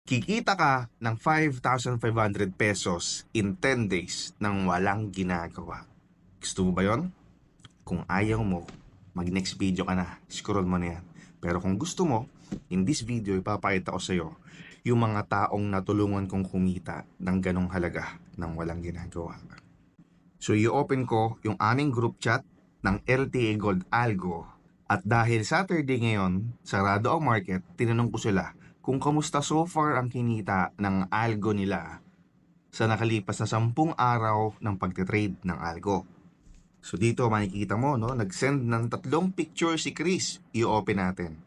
Kikita ka ng 5,500 pesos in 10 days nang walang ginagawa. Gusto mo ba yon? Kung ayaw mo, mag-next video ka na. Scroll mo na yan. Pero kung gusto mo, in this video, ipapakita ko sa'yo yung mga taong natulungan kong kumita ng ganong halaga nang walang ginagawa. So, i-open ko yung aming group chat ng LTA Gold Algo. At dahil Saturday ngayon, sarado ang market, tinanong ko sila kung kamusta so far ang kinita ng algo nila sa nakalipas na 10 araw ng pagtitrade ng algo. So dito makikita mo, no, nag-send ng 3 picture si Chris. I-open natin.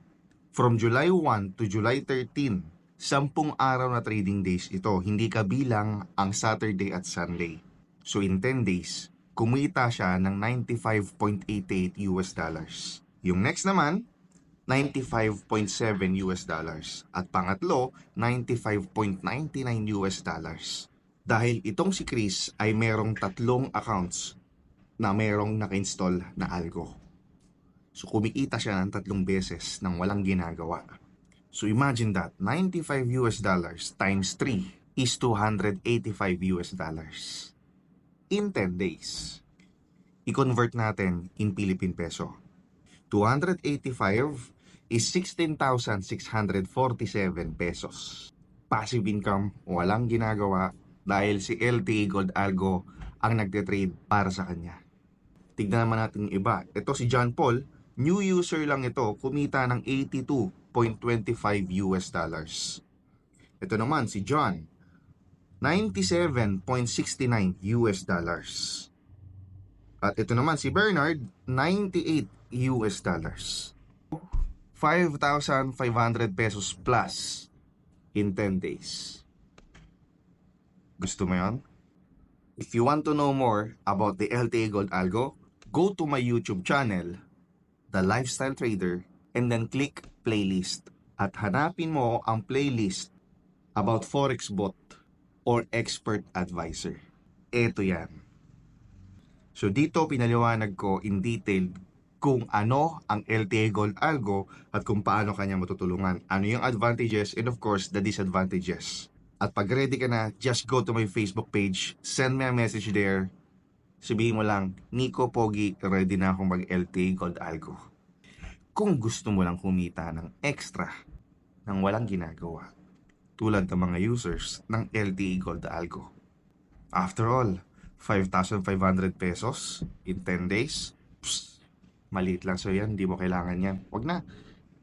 From July 1 to July 13, 10 araw na trading days ito, hindi kabilang ang Saturday at Sunday. So in 10 days, kumita siya ng $95.88 US dollars. Yung next naman, $95.7 US dollars. At pangatlo, $95.99 US dollars. Dahil itong si Chris ay merong 3 accounts na merong naka-install na algo. So kumikita siya ng 3 beses nang walang ginagawa. So imagine that, $95 US dollars times 3 is $285 US dollars. In 10 days. I-convert natin in Philippine peso. 285 is 16,647 pesos. Passive income, walang ginagawa dahil si LTA Gold Algo ang nagte-trade para sa kanya. Tignan naman natin yung iba. Ito si John Paul, new user lang ito, kumita ng 82.25 US dollars. Ito naman si John, 97.69 US dollars. At ito naman si Bernard, 98 US dollars. 5,500 pesos plus in 10 days. Gusto mo yun? If you want to know more about the LTA Gold Algo, go to my YouTube channel, The Lifestyle Trader, and then click playlist. At hanapin mo ang playlist about Forex Bot or Expert Advisor. Ito yan. So dito pinaliwanag ko in detail kung ano ang LTA Gold Algo at kung paano kanya matutulungan. Ano yung advantages and of course the disadvantages. At pag ready ka na, just go to my Facebook page, send me a message there. Sabihin mo lang, Nico Pogi, ready na akong mag-LTA Gold Algo. Kung gusto mo lang kumita ng extra nang walang ginagawa, tulad ng mga users ng LTA Gold Algo. After all, 5,500 pesos in 10 days, maliit lang so yan, hindi mo kailangan yan. Wag na.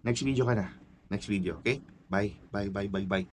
Next video ka na. Next video, okay? Bye, bye, bye, bye, bye.